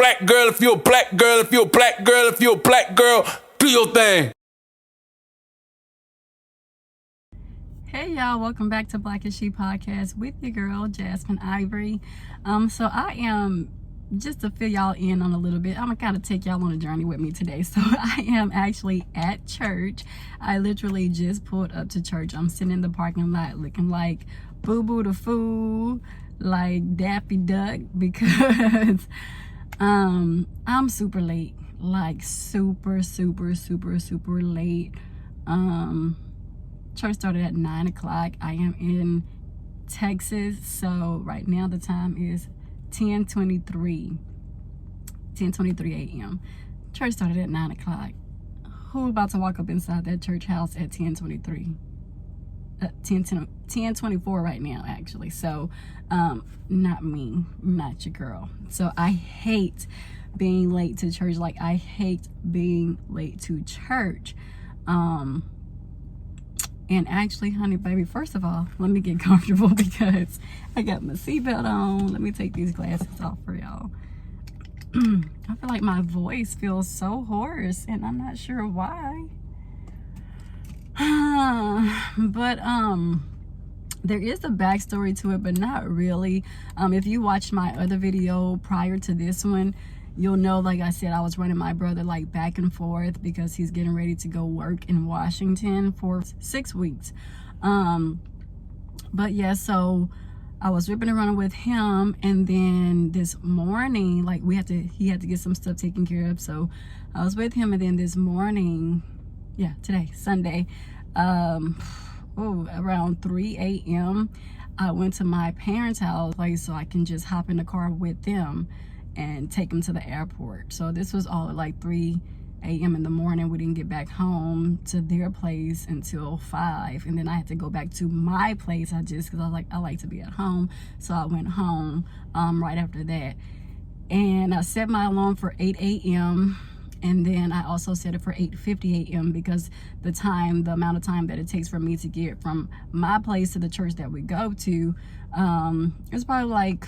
black girl, if you a black girl, if you a black girl, if you a black girl, do your thing. Hey y'all, welcome back to Black as She Podcast with your girl Jasmine Ivory. So I am, just to fill y'all in on a little bit, I'm gonna kind of take y'all on a journey with me today. So I am actually at church. I literally just pulled up to church. I'm sitting in the parking lot looking like Boo Boo the Fool, like Daffy Duck, because I'm super late, like super late. Church started at 9 o'clock. I am in Texas, so right now the time is 10:23 a.m. Church started at 9 o'clock. Who about to walk up inside that church house at 10:23? 10:24 right now, actually. So not me, not your girl. So I hate being late to church. Like, I hate being late to church. And actually, honey, baby, first of all, let me get comfortable because I got my seatbelt on. Let me take these glasses off for y'all. I feel like my voice feels so hoarse, and I'm not sure why. But there is a backstory to it, but not really. If you watched my other video prior to this one, you'll know, like I said, I was running my brother like back and forth because he's getting ready to go work in Washington for 6 weeks. But yeah, so I was ripping and running with him, and then this morning, like he had to get some stuff taken care of. So I was with him, and then this morning, yeah, today, Sunday, around 3 a.m., I went to my parents' house place so I can just hop in the car with them and take them to the airport. So this was all at like 3 a.m. in the morning. We didn't get back home to their place until 5, and then I had to go back to my place. Because I was like, I like to be at home, so I went home right after that. And I set my alarm for 8 a.m. and then I also set it for 8:50 a.m. because the amount of time that it takes for me to get from my place to the church that we go to, it's probably like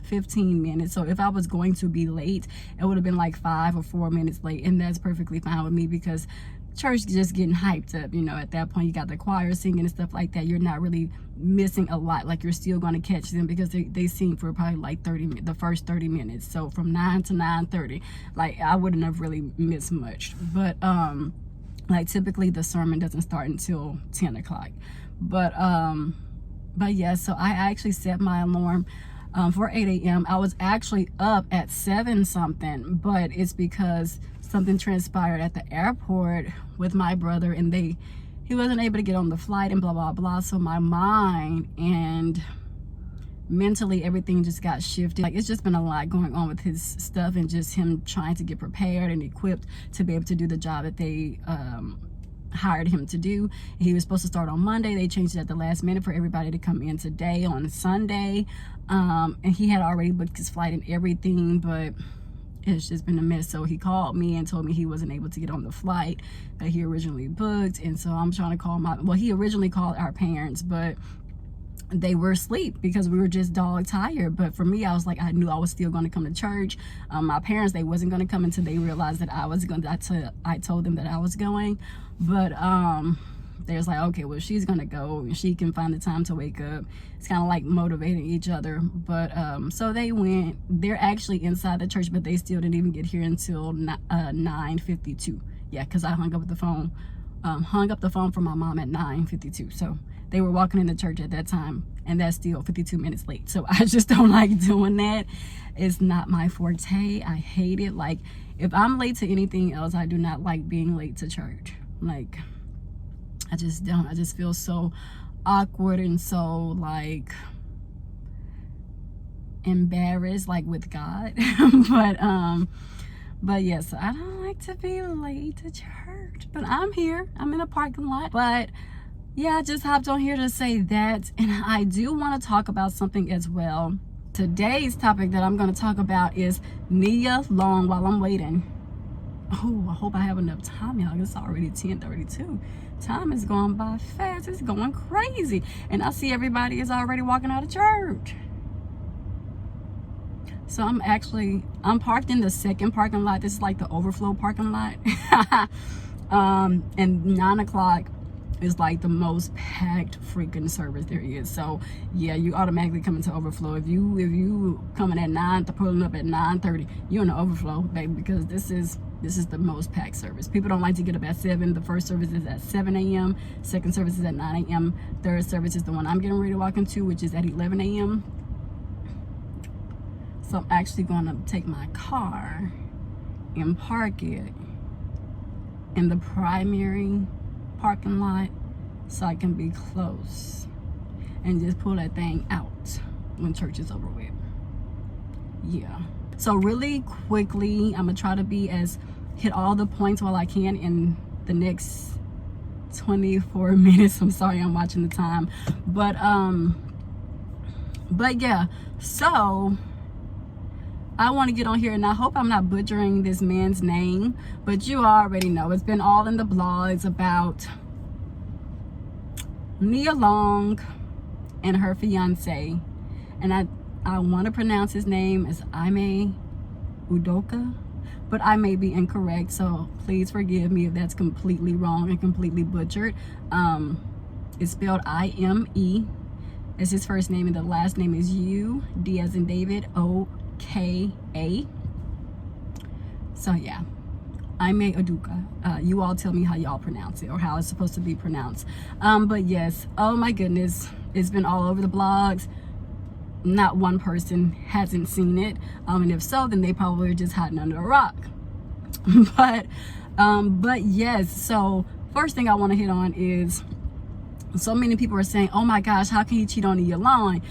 15 minutes. So if I was going to be late, it would have been like 5 or 4 minutes late, and that's perfectly fine with me because church is just getting hyped up. You know, at that point you got the choir singing and stuff like that. You're not really missing a lot. Like, you're still going to catch them because they sing for probably like the first 30 minutes. So from 9 to 9:30, like, I wouldn't have really missed much. But like, typically the sermon doesn't start until 10 o'clock. But yeah, so I actually set my alarm for 8 a.m. I was actually up at 7 something, but it's because something transpired at the airport with my brother, and he wasn't able to get on the flight and blah blah blah. So my mind and mentally, everything just got shifted. Like, it's just been a lot going on with his stuff, and just him trying to get prepared and equipped to be able to do the job that they hired him to do. He was supposed to start on Monday. They changed it at the last minute for everybody to come in today on Sunday, and he had already booked his flight and everything, but it's just been a mess. So he called me and told me he wasn't able to get on the flight that he originally booked. And so I'm trying to call he originally called our parents, but they were asleep because we were just dog tired. But for me, I was like, I knew I was still going to come to church. My parents, they wasn't going to come until they realized that I was going to. I told them that I was going, but they was like, okay, well, she's gonna go and she can find the time to wake up. It's kind of like motivating each other. But so they went. They're actually inside the church, but they still didn't even get here until 9:52. Yeah, because I hung up the phone for my mom at 9:52. So they were walking in the church at that time, and that's still 52 minutes late. So I just don't like doing that. It's not my forte. I hate it. Like, if I'm late to anything else, I do not like being late to church. Like, I just don't. I just feel so awkward and so, like, embarrassed, like, with God. But yes, I don't like to be late to church. But I'm here. I'm in a parking lot. But yeah, I just hopped on here to say that. And I do want to talk about something as well. Today's topic that I'm going to talk about is Nia Long while I'm waiting. Oh, I hope I have enough time, y'all. It's already 10:32. Time is going by fast. It's going crazy. And I see everybody is already walking out of church. So I'm parked in the second parking lot. This is like the overflow parking lot. And 9 o'clock is like the most packed freaking service there is. So yeah, you automatically come into overflow. If you coming at 9 to pulling up at 9:30, you're in the overflow, baby, because this is the most packed service. People don't like to get up at 7. The first service is at 7 a.m. Second service is at 9 a.m. Third service is the one I'm getting ready to walk into, which is at 11 a.m. So I'm actually going to take my car and park it in the primary parking lot so I can be close and just pull that thing out when church is over with. Yeah. So really quickly, I'm gonna try to hit all the points while I can in the next 24 minutes. I'm sorry, I'm watching the time, but yeah. So I want to get on here, and I hope I'm not butchering this man's name, but you already know it's been all in the blogs about Nia Long and her fiance, and I want to pronounce his name as Ime Udoka, but I may be incorrect, so please forgive me if that's completely wrong and completely butchered. It's spelled I-M-E as his first name, and the last name is U-D as in David, O-K-A. So yeah, Ime Udoka. You all tell me how y'all pronounce it, or how it's supposed to be pronounced. But yes, oh my goodness, it's been all over the blogs. Not one person hasn't seen it, and if so, then they probably are just hiding under a rock. But yes, so first thing I want to hit on is, so many people are saying, oh my gosh, how can you cheat on Nia Long?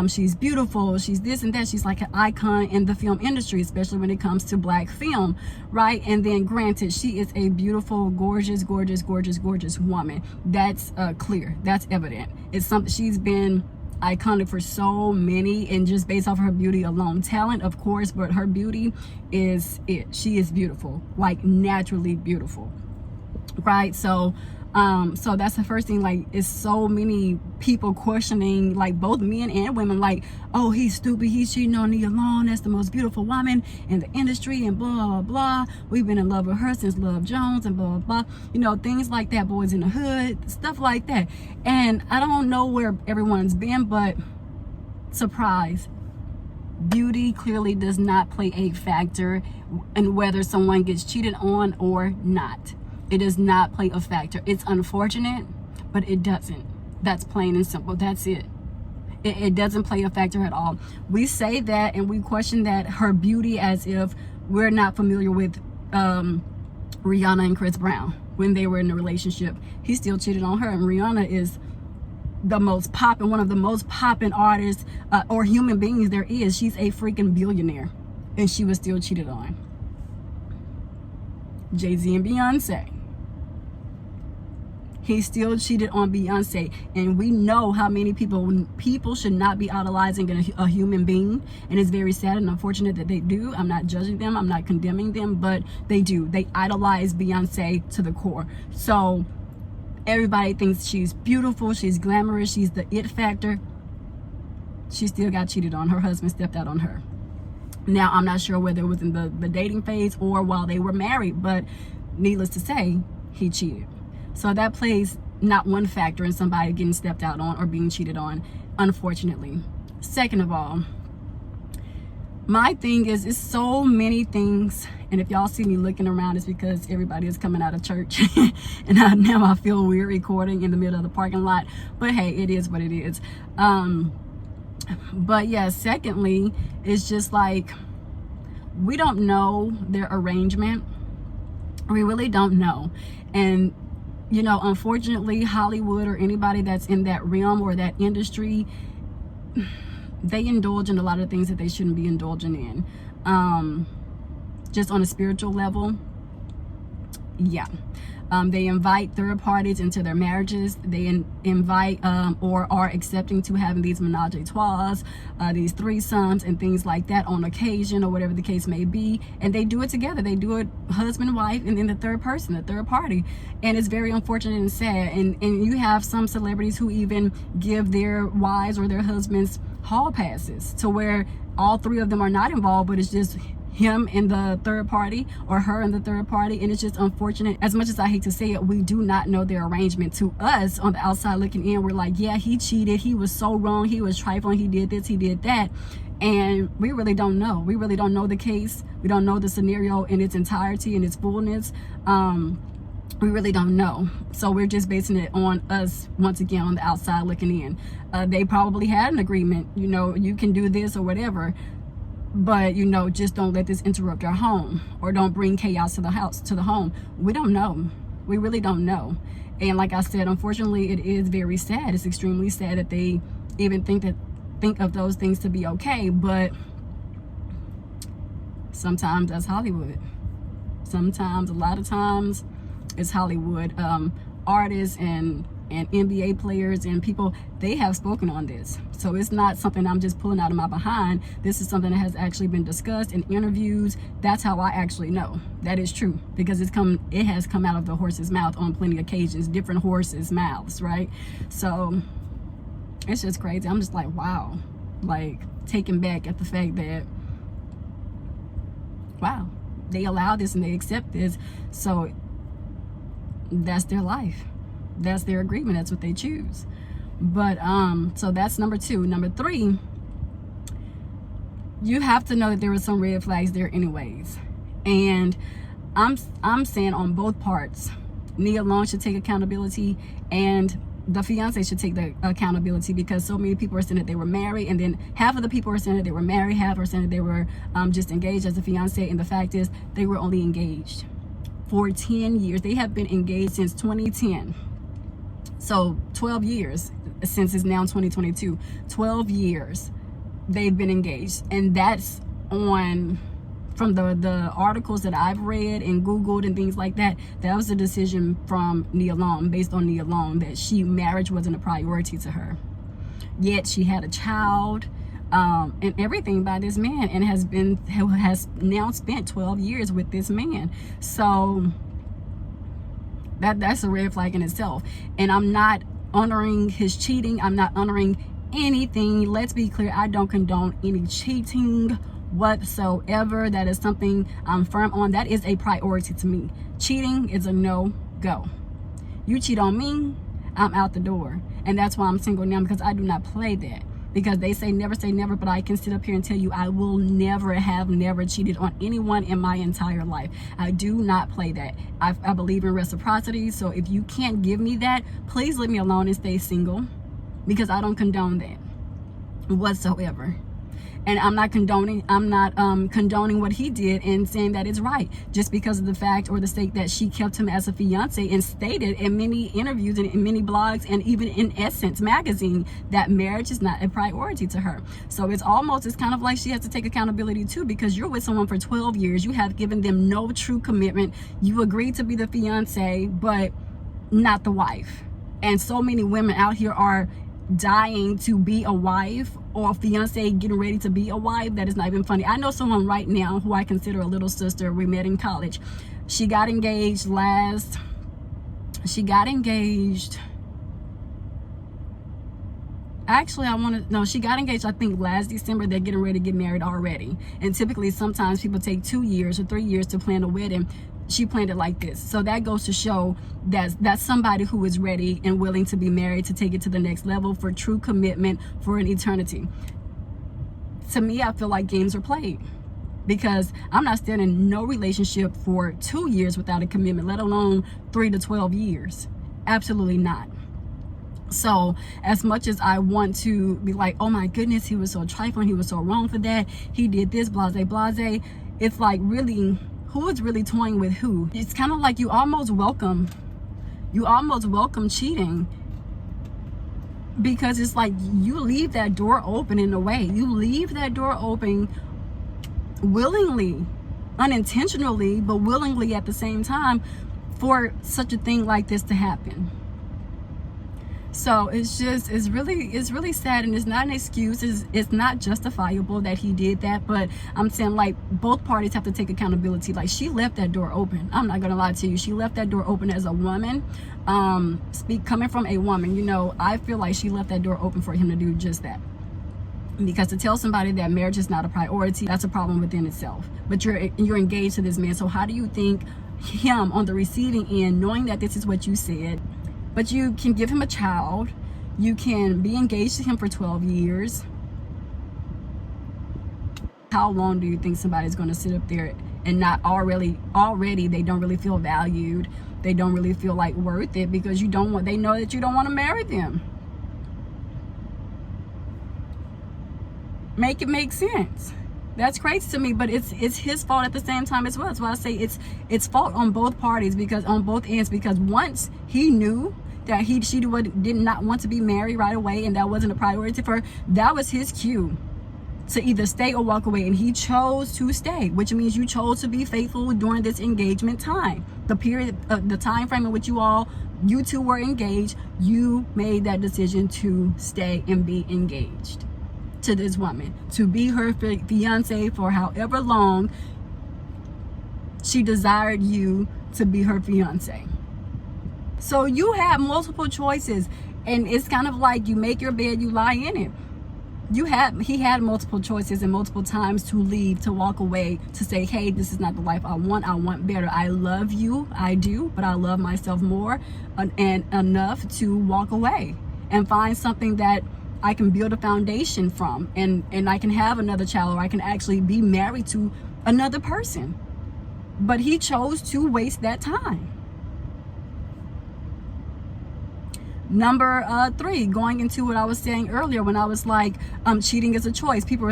She's beautiful, she's this and that, she's like an icon in the film industry, especially when it comes to black film, right? And then granted, she is a beautiful, gorgeous woman. That's clear, that's evident. It's something, she's been iconic for so many, and just based off her beauty alone. Talent, of course, but her beauty is it. She is beautiful, like naturally beautiful, right? So so that's the first thing. Like, it's so many people questioning, like both men and women, like, oh, he's stupid, he's cheating on Nia Long, that's the most beautiful woman in the industry, and blah blah blah, we've been in love with her since Love Jones, and blah blah blah, you know, things like that, Boys in the Hood, stuff like that. And I don't know where everyone's been, but surprise, beauty clearly does not play a factor in whether someone gets cheated on or not. It does not play a factor. It's unfortunate, but it doesn't. That's plain and simple. That's it. It doesn't play a factor at all. We say that and we question that her beauty as if we're not familiar with Rihanna and Chris Brown when they were in a relationship. He still cheated on her, and Rihanna is the most poppin', one of the most poppin' artists or human beings there is. She's a freaking billionaire, and she was still cheated on. Jay-Z and Beyonce. He still cheated on Beyonce, and we know how many people should not be idolizing a human being, and it's very sad and unfortunate that they do. I'm not judging them, I'm not condemning them, but they do. They idolize Beyonce to the core. So everybody thinks she's beautiful, she's glamorous, she's the it factor. She still got cheated on. Her husband stepped out on her. Now, I'm not sure whether it was in the dating phase or while they were married, but needless to say, he cheated. So that plays not one factor in somebody getting stepped out on or being cheated on, unfortunately. Second of all, my thing is, it's so many things, and if y'all see me looking around, it's because everybody is coming out of church, and now I feel weird recording in the middle of the parking lot, but hey, it is what it is. But yeah, secondly, it's just like, we don't know their arrangement. We really don't know. And you know, unfortunately, Hollywood or anybody that's in that realm or that industry, they indulge in a lot of things that they shouldn't be indulging in. Just on a spiritual level, yeah. They invite third parties into their marriages. They invite or are accepting to having these menage a trois, these threesomes and things like that on occasion, or whatever the case may be. And they do it together. They do it husband, wife, and then the third person, the third party. And it's very unfortunate and sad. And you have some celebrities who even give their wives or their husbands hall passes, to where all three of them are not involved, but it's just him and the third party, or her and the third party. And it's just unfortunate. As much as I hate to say it, we do not know their arrangement. To us on the outside looking in, we're like, yeah, he cheated, he was so wrong, he was trifling, he did this, he did that. And we really don't know. We really don't know the case. We don't know the scenario in its entirety, in its fullness. We really don't know. So we're just basing it on us, once again, on the outside looking in. They probably had an agreement, you know, you can do this or whatever, but you know, just don't let this interrupt our home, or don't bring chaos to the house, to the home. We don't know. We really don't know. And like I said, unfortunately, it is very sad. It's extremely sad that they even think of those things to be okay. But sometimes that's Hollywood. Sometimes, a lot of times, it's Hollywood. Artists and NBA players and people, they have spoken on this. So it's not something I'm just pulling out of my behind. This is something that has actually been discussed in interviews. That's how I actually know that is true, because it has come out of the horse's mouth on plenty of occasions, different horses' mouths, right? So it's just crazy. I'm just like, wow, like taken back at the fact that, wow, they allow this and they accept this. So that's their life. That's their agreement. That's what they choose. But so that's number 2. Number 3, you have to know that there were some red flags there anyways. And I'm saying on both parts, Nia Long should take accountability and the fiance should take the accountability, because so many people are saying that they were married, and then half of the people are saying that they were married, half are saying that they were just engaged as a fiance. And the fact is, they were only engaged for 10 years. They have been engaged since 2010. So 12 years, since it's now 2022, 12 years they've been engaged. And that's on, from the articles that I've read and Googled and things like that, that was a decision from Nia Long, based on Nia Long, that marriage wasn't a priority to her. Yet she had a child and everything by this man, and has now spent 12 years with this man. So that's a red flag in itself. And I'm not honoring his cheating. I'm not honoring anything. Let's be clear, I don't condone any cheating whatsoever. That is something I'm firm on. That is a priority to me. Cheating is a no-go. You cheat on me, I'm out the door. And that's why I'm single now, because I do not play that. Because they say never, but I can sit up here and tell you I will never cheated on anyone in my entire life. I do not play that. I believe in reciprocity. So if you can't give me that, please leave me alone and stay single, because I don't condone that whatsoever. And I'm not condoning what he did and saying that it's right, just because of the fact or the sake that she kept him as a fiance, and stated in many interviews and in many blogs and even in Essence magazine that marriage is not a priority to her. So it's kind of like she has to take accountability too, because you're with someone for 12 years. You have given them no true commitment. You agreed to be the fiance, but not the wife. And so many women out here are dying to be a wife, or a fiance getting ready to be a wife. That is not even funny. I know someone right now who I consider a little sister. We met in college. She got engaged she got engaged I think last December. They're getting ready to get married already. And typically sometimes people take 2 years or 3 years to plan a wedding. She planned it like this. So that goes to show that that's somebody who is ready and willing to be married, to take it to the next level, for true commitment, for an eternity. To me, I feel like games are played, because I'm not staying in no relationship for 2 years without a commitment, let alone 3 to 12 years. Absolutely not. So as much as I want to be like, oh my goodness, he was so trifling, he was so wrong for that, he did this, blase, it's like, really, who is really toying with who? It's kind of like you almost welcome cheating, because it's like you leave that door open in a way. You leave that door open willingly, unintentionally, but willingly at the same time, for such a thing like this to happen. So it's really sad, and it's not an excuse. It's not justifiable that he did that, but I'm saying, like, both parties have to take accountability. Like, she left that door open. I'm not gonna lie to you. She left that door open as a woman. Coming from a woman, you know, I feel like she left that door open for him to do just that. Because to tell somebody that marriage is not a priority, that's a problem within itself. But you're engaged to this man. So how do you think him on the receiving end, knowing that this is what you said, but you can give him a child, you can be engaged to him for 12 years. How long do you think somebody's going to sit up there and not already they don't really feel valued, they don't really feel like worth it, because they know that you don't want to marry them? Make it make sense. That's crazy to me, but it's his fault at the same time as well. That's why I say it's fault on both parties, because on both ends, because once he knew that she did not want to be married right away and that wasn't a priority for her, that was his cue to either stay or walk away, and he chose to stay, which means you chose to be faithful during this engagement time, the period, the time frame in which you two were engaged. You made that decision to stay and be engaged to this woman, to be her fiance for however long she desired you to be her fiance. So you have multiple choices, and it's kind of like you make your bed, you lie in it. He had multiple choices and multiple times to leave, to walk away, to say, hey, this is not the life I want better. I love you, I do, but I love myself more and enough to walk away and find something that I can build a foundation from, and I can have another child, or I can actually be married to another person. But he chose to waste that time. Number 3, going into what I was saying earlier when I was like, cheating is a choice. People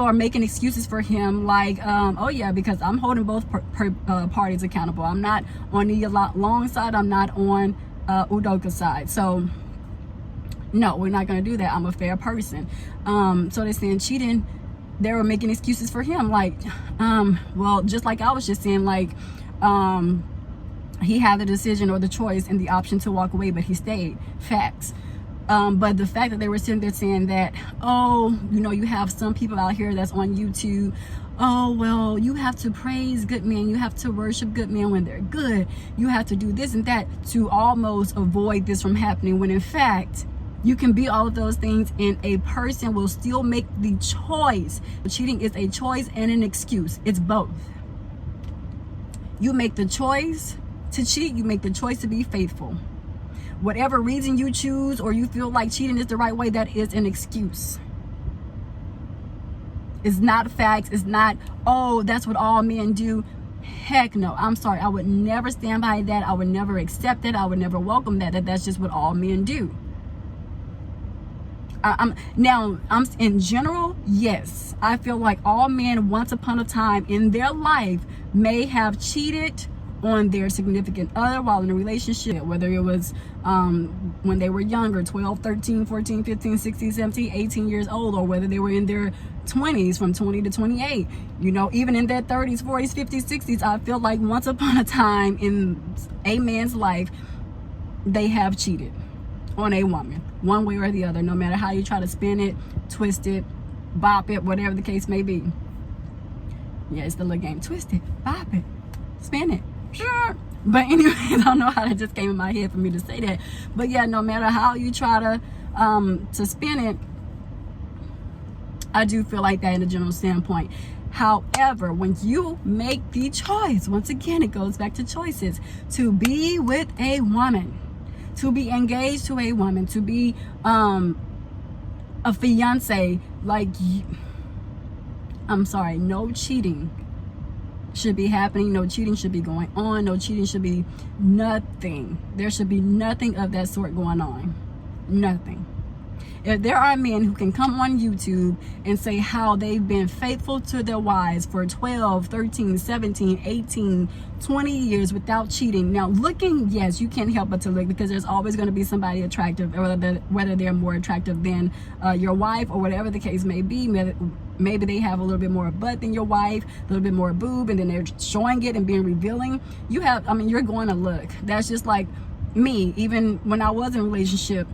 are making excuses for him, like, oh yeah, because I'm holding both parties accountable. I'm not on the long side, I'm not on Udoka's side. So no, we're not going to do that. I'm a fair person. So they're saying cheating. They were making excuses for him, like, well, just like I was just saying, like, he had the decision or the choice and the option to walk away, but he stayed. Facts. But the fact that they were sitting there saying that, oh, you have some people out here that's on YouTube, oh, well, you have to praise good men, you have to worship good men when they're good, you have to do this and that to almost avoid this from happening, when in fact you can be all of those things and a person will still make the choice. Cheating is a choice and an excuse. It's both. You make the choice to cheat, you make the choice to be faithful. Whatever reason you choose, or you feel like cheating is the right way, that is an excuse. It's not facts. It's not, oh, that's what all men do. Heck no. I'm sorry. I would never stand by that. I would never accept it. I would never welcome that that's just what all men do. I'm in general, yes, I feel like all men once upon a time in their life may have cheated on their significant other while in a relationship, whether it was when they were younger, 12, 13, 14, 15, 16, 17, 18 years old, or whether they were in their 20s from 20 to 28, even in their 30s, 40s, 50s, 60s. I feel like once upon a time in a man's life, they have cheated on a woman, one way or the other, no matter how you try to spin it, twist it, bop it, whatever the case may be. Yeah, it's the little game. Twist it, bop it, spin it. Sure. But anyway, I don't know how that just came in my head for me to say that. But yeah, no matter how you try to spin it, I do feel like that in a general standpoint. However, when you make the choice, once again, it goes back to choices, to be with a woman, to be engaged to a woman, to be a fiance, like, I'm sorry, no cheating should be happening, no cheating should be going on, no cheating should be nothing. There should be nothing of that sort going on. Nothing. If there are men who can come on YouTube and say how they've been faithful to their wives for 12, 13, 17, 18, 20 years without cheating. Now, looking, yes, you can't help but to look, because there's always going to be somebody attractive, whether they're more attractive than your wife or whatever the case may be. Maybe they have a little bit more butt than your wife, a little bit more boob, and then they're showing it and being revealing. You're going to look. That's just like me. Even when I was in a relationship,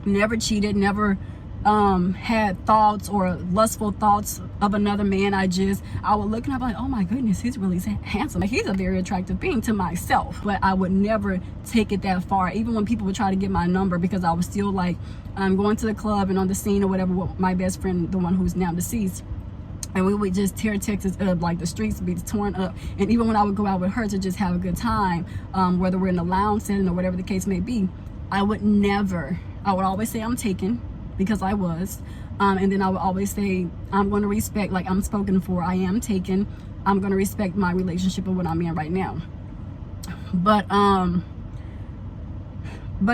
never cheated, never had thoughts or lustful thoughts of another man, I would look and I'd be like, oh my goodness, he's really handsome. Like, he's a very attractive being to myself. But I would never take it that far, even when people would try to get my number, because I was still like, going to the club and on the scene or whatever with my best friend, the one who's now deceased. And we would just tear Texas up, like the streets would be torn up. And even when I would go out with her to just have a good time, whether we're in a lounge setting or whatever the case may be, I would always say I'm taken, because I was. And then I would always say, I'm going to respect, like I'm spoken for, I am taken. I'm going to respect my relationship of what I'm in right now. But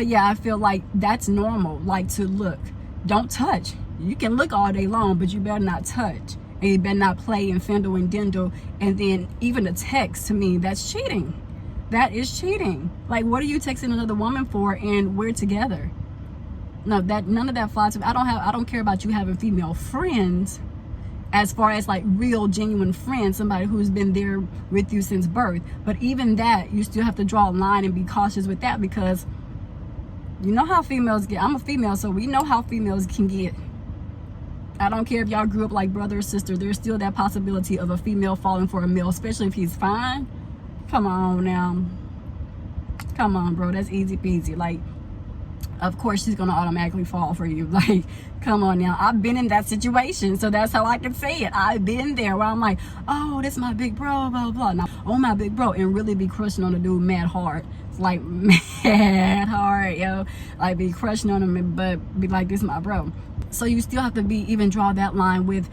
yeah, I feel like that's normal, like to look. Don't touch. You can look all day long, but you better not touch. And you better not play and fendle and dindle. And then even a text, to me, that's cheating. That is cheating. Like, what are you texting another woman for and we're together? No, none of that flies to me. I don't care about you having female friends, as far as like real genuine friends, somebody who's been there with you since birth. But even that, you still have to draw a line and be cautious with that, because you know how females get. I'm a female, so we know how females can get. I don't care if y'all grew up like brother or sister, there's still that possibility of a female falling for a male, especially if he's fine. Come on now. Come on, bro. That's easy peasy. Like, of course she's gonna automatically fall for you. Like, come on now. I've been in that situation, so that's how I can say it. I've been there where I'm like, oh, this is my big bro, blah, blah. Now, oh, my big bro, and really be crushing on the dude mad hard. It's like, mad hard, yo. Like, be crushing on him, but be like, this is my bro. So you still have to even draw that line with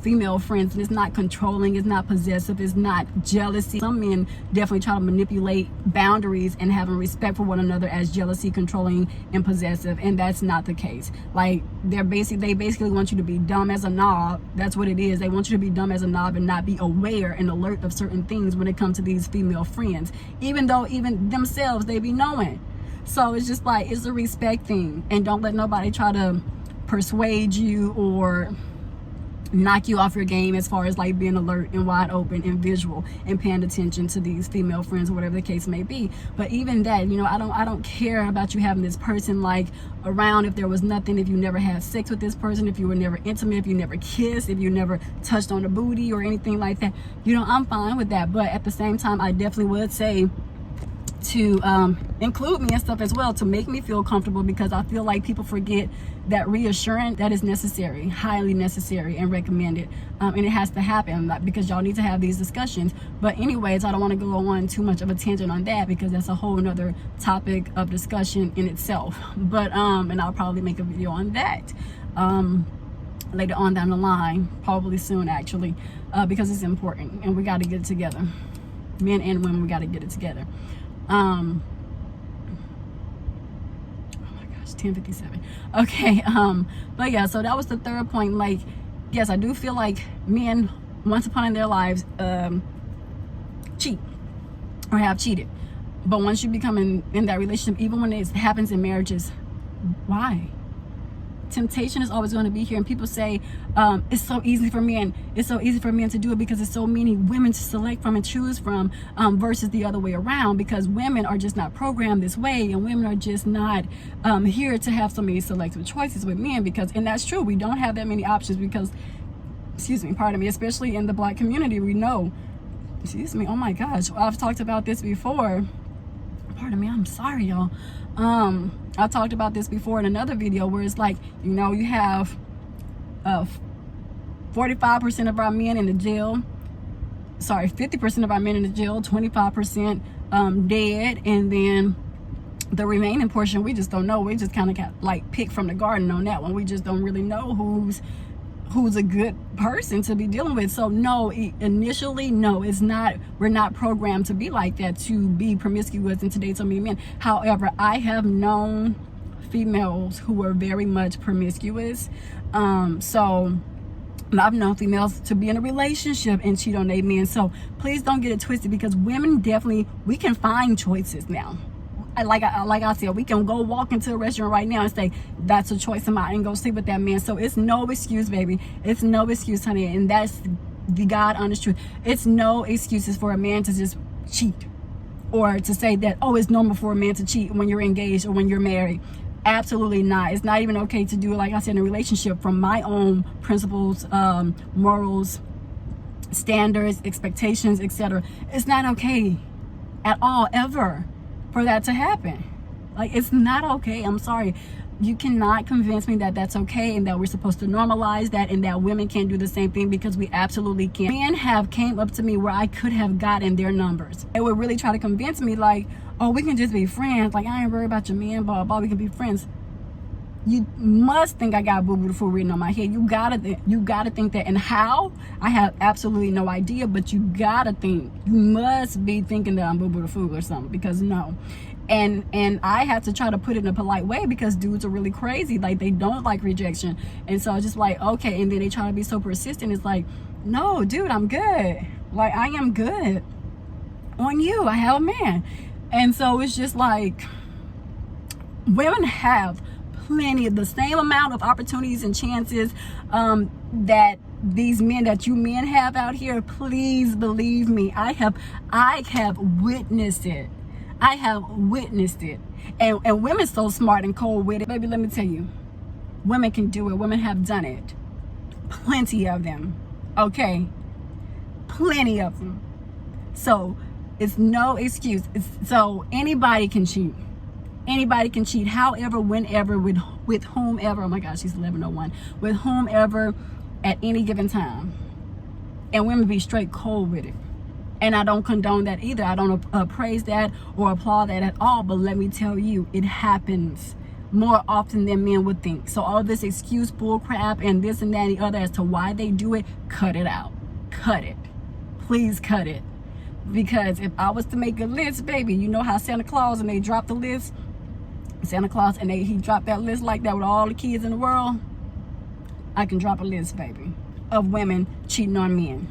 female friends. And it's not controlling, it's not possessive, it's not jealousy. Some men definitely try to manipulate boundaries and having respect for one another as jealousy, controlling, and possessive. And that's not the case. Like, they basically want you to be dumb as a knob. That's what it is. They want you to be dumb as a knob and not be aware and alert of certain things when it comes to these female friends. Even though even themselves, they be knowing. So it's just like, it's a respect thing. And don't let nobody try to persuade you or knock you off your game as far as like being alert and wide open and visual and paying attention to these female friends or whatever the case may be. But even that, you know, I don't care about you having this person like around if there was nothing, if you never had sex with this person, if you were never intimate, if you never kissed, if you never touched on the booty or anything like that. You know, I'm fine with that. But at the same time, I definitely would say to include me and stuff as well, to make me feel comfortable, because I feel like people forget that reassurance that is necessary, highly necessary and recommended, and it has to happen, because y'all need to have these discussions. But anyways, I don't want to go on too much of a tangent on that, because that's a whole nother topic of discussion in itself. But and I'll probably make a video on that later on down the line, probably soon actually, because it's important and we got to get it together. Men and women, we got to get it together. Oh my gosh, 10:57. Okay, but yeah, so that was the third point. Like, yes, I do feel like men once upon in their lives cheat or have cheated. But once you become in that relationship, even when it happens in marriages, why? Temptation is always going to be here, and people say it's so easy for men to do it because there's so many women to select from and choose from, versus the other way around, because women are just not programmed this way, and women are just not here to have so many selective choices with men. And that's true, we don't have that many options, because pardon me, especially in the Black community, we know, oh my gosh, I've talked about this before. Pardon me, I'm sorry, y'all. I talked about this before in another video, where it's like, you know, you have 45% of our men in the jail. Sorry, 50% of our men in the jail, 25% dead, and then the remaining portion, we just don't know. We just kind of got like picked from the garden on that one. We just don't really know who's a good person to be dealing with. So no, initially, no, it's not. We're not programmed to be like that, to be promiscuous and to date so many men. However, I have known females who were very much promiscuous. So I've known females to be in a relationship and cheat on their men. So please don't get it twisted, because women definitely, we can find choices now. Like I said, we can go walk into a restaurant right now and say, that's a choice of mine, and go sleep with that man. So it's no excuse, baby. It's no excuse, honey. And that's the God honest truth. It's no excuses for a man to just cheat, or to say that, oh, it's normal for a man to cheat when you're engaged or when you're married. Absolutely not. It's not even okay to do it, like I said, in a relationship, from my own principles, morals, standards, expectations, etc. It's not okay at all, ever, for that to happen. Like, it's not okay. I'm sorry. You cannot convince me that that's okay and that we're supposed to normalize that and that women can't do the same thing, because we absolutely can. Men have came up to me where I could have gotten their numbers. They would really try to convince me, like, oh, we can just be friends. Like, I ain't worried about your man, blah, blah, we can be friends. You must think I got Boo Boo the Fool written on my head. You gotta think that. And how? I have absolutely no idea, but you gotta think. You must be thinking that I'm Boo Boo the Fool or something, because no. And I had to try to put it in a polite way, because dudes are really crazy. Like, they don't like rejection. And so it's just like, okay. And then they try to be so persistent. It's like, no, dude, I'm good. Like, I am good on you. I have a man. And so it's just like, women have plenty of the same amount of opportunities and chances that these men, that you men have out here. Please believe me. I have witnessed it. I have witnessed it. And women so smart and cold with it. Baby, let me tell you, women can do it. Women have done it. Plenty of them. Okay? Plenty of them. So it's no excuse. So anybody can cheat. Anybody can cheat, however, whenever, with whomever. Oh my gosh, she's 11:01. With whomever at any given time. And women be straight cold with it. And I don't condone that either. I don't praise that or applaud that at all. But let me tell you, it happens more often than men would think. So all this excuse bull crap and this and that and the other as to why they do it, cut it out. Cut it. Please cut it. Because if I was to make a list, baby, you know how Santa Claus, and they drop the list, Santa Claus, and he dropped that list like that with all the kids in the world. I can drop a list, baby, of women cheating on men.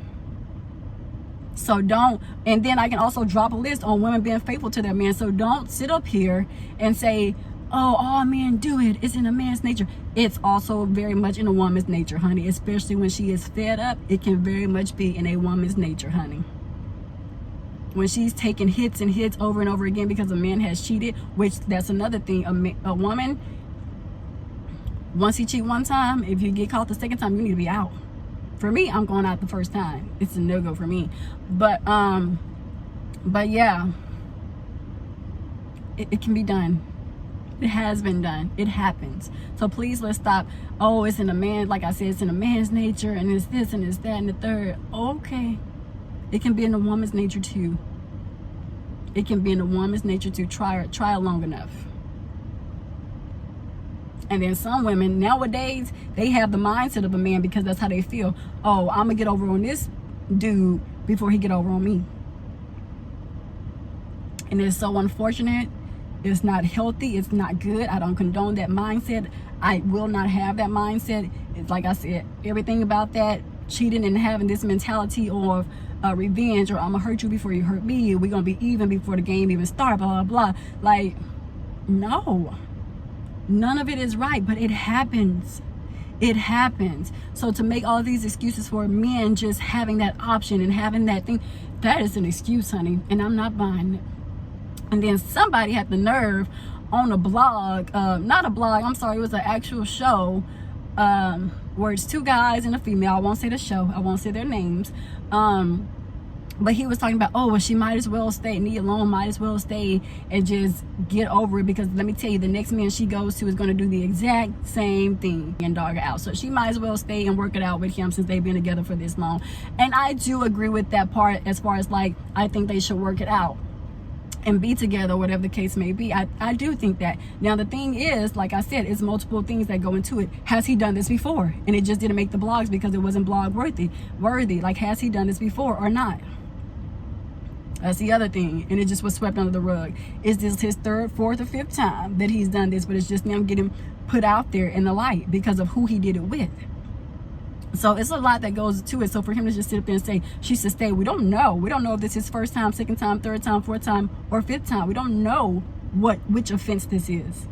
So don't, and then I can also drop a list on women being faithful to their men. So don't sit up here and say, oh, all men do it. It's in a man's nature. It's also very much in a woman's nature, honey. Especially when she is fed up, it can very much be in a woman's nature, honey. When she's taking hits and hits over and over again because a man has cheated, which that's another thing. A woman, once he cheat one time, if you get caught the second time, you need to be out. For me, I'm going out the first time. It's a no-go for me. But yeah, it can be done. It has been done. It happens. So please, let's stop. Oh, it's in a man, like I said, it's in a man's nature, and it's this and it's that and the third. Okay. It can be in a woman's nature too. It can be in a woman's nature to try it long enough. And then some women nowadays, they have the mindset of a man because that's how they feel. Oh, I'm gonna get over on this dude before he get over on me. And it's so unfortunate. It's not healthy. It's not good. I don't condone that mindset. I will not have that mindset. It's like I said, everything about that, cheating and having this mentality of revenge, or I'm gonna hurt you before you hurt me, we're gonna be even before the game even start, blah blah blah. Like, no, none of it is right, but it happens. It happens. So to make all these excuses for men just having that option and having that thing, that is an excuse, honey, and I'm not buying it. And then somebody had the nerve on a blog, not a blog, I'm sorry, it was an actual show, where it's two guys and a female. I won't say the show, I won't say their names, but he was talking about, oh, well, she might as well stay, Nia Long might as well stay and just get over it, because let me tell you, the next man she goes to is going to do the exact same thing and dog her out. So she might as well stay and work it out with him since they've been together for this long. And I do agree with that part, as far as like, I think they should work it out and be together, whatever the case may be. I do think that. Now the thing is, like I said, it's multiple things that go into it. Has he done this before? And it just didn't make the blogs because it wasn't blog worthy. Like, has he done this before or not? That's the other thing. And it just was swept under the rug. Is this his third, fourth, or fifth time that he's done this? But it's just now getting put out there in the light because of who he did it with. So it's a lot that goes to it. So for him to just sit up there and say she should stay, we don't know. We don't know if this is first time, second time, third time, fourth time, or fifth time. We don't know which offense this is.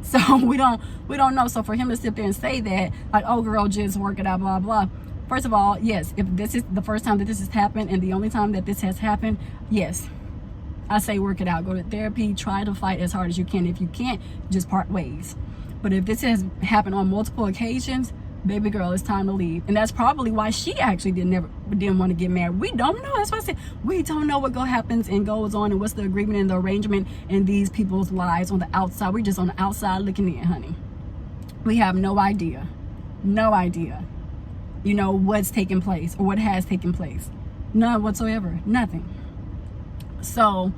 So we don't know. So for him to sit there and say that, like, oh girl, just work it out, blah blah. First of all, yes, if this is the first time that this has happened and the only time that this has happened, yes, I say work it out. Go to therapy. Try to fight as hard as you can. If you can't, just part ways. But if this has happened on multiple occasions, baby girl, it's time to leave. And that's probably why she actually didn't want to get married. We don't know. That's why I said we don't know what happens and goes on and what's the agreement and the arrangement in these people's lives on the outside. We're just on the outside looking in, honey. We have no idea. No idea. You know, what's taking place or what has taken place. None whatsoever. Nothing. So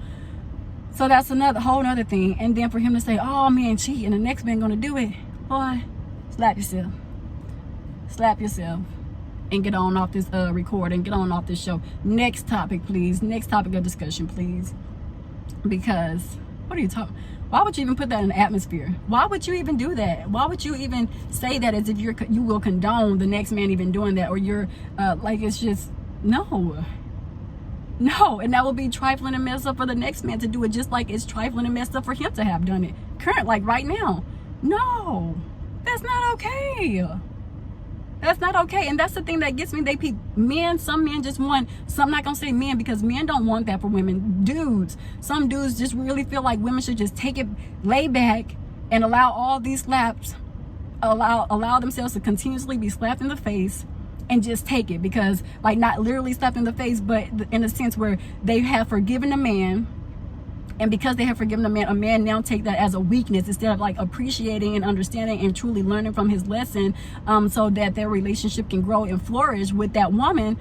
that's another whole nother thing. And then for him to say, oh man, cheat, and the next man gonna do it, boy, slap yourself. Slap yourself and get on off this recording, get on off this show. Next topic, please. Next topic of discussion, please. Because what are you talking? Why would you even put that in the atmosphere? Why would you even do that? Why would you even say that as if you will condone the next man even doing that, or you're like, it's just no. And that will be trifling and messed up for the next man to do it, just like it's trifling and messed up for him to have done it like right now. No, that's not okay. That's not okay. And that's the thing that gets me. Some men just want, I'm not gonna say men because men don't want that for women. Dudes, some dudes just really feel like women should just take it, lay back, and allow all these slaps, allow themselves to continuously be slapped in the face and just take it, because like not literally slapped in the face, but in a sense where they have forgiven a man. And because they have forgiven a man now take that as a weakness instead of like appreciating and understanding and truly learning from his lesson, so that their relationship can grow and flourish with that woman.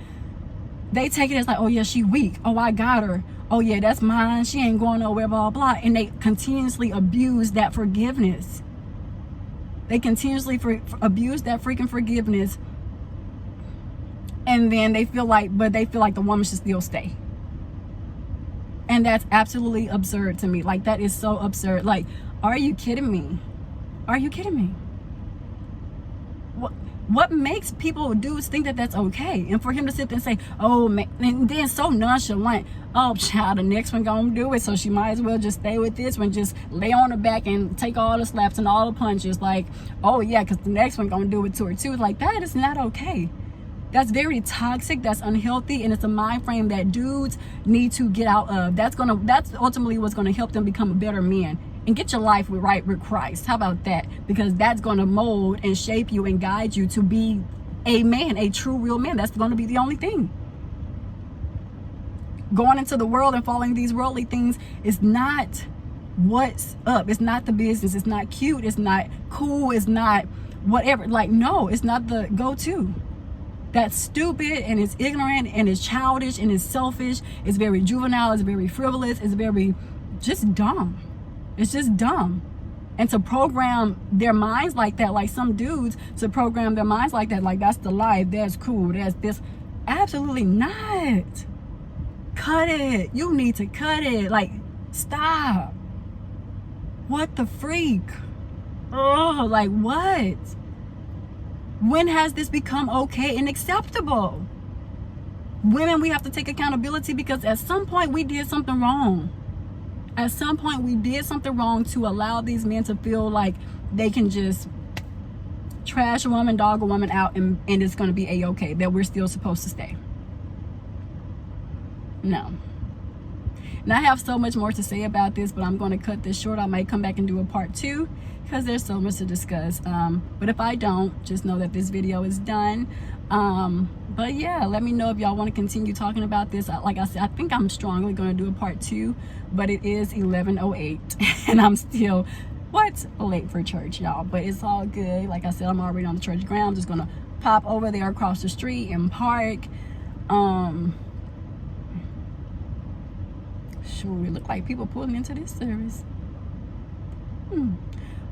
They take it as like, oh yeah, she weak. Oh, I got her. Oh yeah, that's mine. She ain't going nowhere, blah, blah. And they continuously abuse that forgiveness. They continuously abuse that freaking forgiveness. And then they feel like the woman should still stay. And that's absolutely absurd to me. Like, that is so absurd. Like, are you kidding me? Are you kidding me? What makes dudes think that that's okay? And for him to sit there and say, oh man, and then so nonchalant, oh child, the next one gonna do it, so she might as well just stay with this one, just lay on her back and take all the slaps and all the punches. Like, oh yeah, because the next one gonna do it to her too. Like, that is not okay. That's very toxic. That's unhealthy, and it's a mind frame that dudes need to get out of. That's ultimately what's gonna help them become a better man and get your life right with Christ. How about that? Because that's gonna mold and shape you and guide you to be a man, a true, real man. That's gonna be the only thing. Going into the world and following these worldly things is not what's up. It's not the business. It's not cute. It's not cool. It's not whatever. Like, no, it's not the go-to. That's stupid, and it's ignorant, and it's childish, and it's selfish. It's very juvenile. It's very frivolous. It's very just dumb. It's just dumb. And to program their minds like that, like some dudes, to program their minds like that, like that's the life, that's cool, that's this. Absolutely not. Cut it. You need to cut it. Like, stop. What the freak? Oh, like what? When has this become okay and acceptable? Women, we have to take accountability, because at some point we did something wrong. At some point we did something wrong to allow these men to feel like they can just trash a woman, dog a woman out, and it's going to be a-okay, that we're still supposed to stay. No. And I have so much more to say about this, but I'm going to cut this short. I might come back and do a part 2 because there's so much to discuss. But if I don't, just know that this video is done. But yeah, let me know if y'all want to continue talking about this. Like I said, I think I'm strongly going to do a part 2, but it is 11:08 and I'm still late for church, y'all. But it's all good. Like I said, I'm already on the church ground. I'm just going to pop over there across the street and park. Sure, it look like people pulling into this service.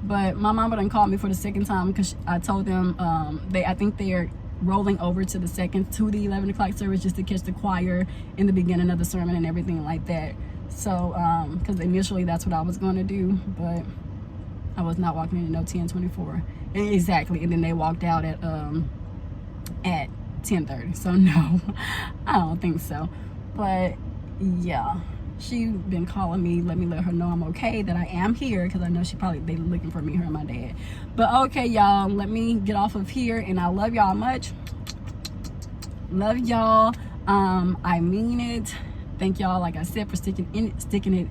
But my mama done called me for the second time, because I told them I think they're rolling over to the 11 o'clock service just to catch the choir in the beginning of the sermon and everything like that. So because initially that's what I was going to do, but I was not walking into no 10:24 exactly, and then they walked out at 10:30. So no, I don't think so. But yeah, she been calling me, let her know I'm okay, that I am here, because I know they looking for me, her and my dad. But okay, y'all, let me get off of here, and I love y'all much. Love y'all. I mean it. thank y'all, like I said, for sticking it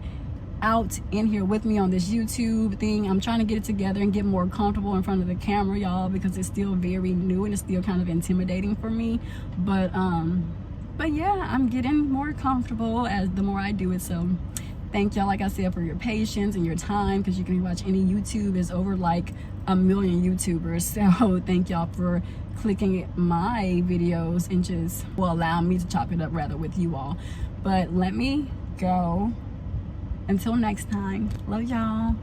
out in here with me on this YouTube thing. I'm trying to get it together and get more comfortable in front of the camera, y'all, because it's still very new and it's still kind of intimidating for me. But yeah, I'm getting more comfortable as the more I do it. So thank y'all, like I said, for your patience and your time, because you can watch any YouTube. It's over like 1 million YouTubers. So thank y'all for clicking my videos and just, well, allow me to chop it up rather with you all. But let me go. Until next time, love y'all.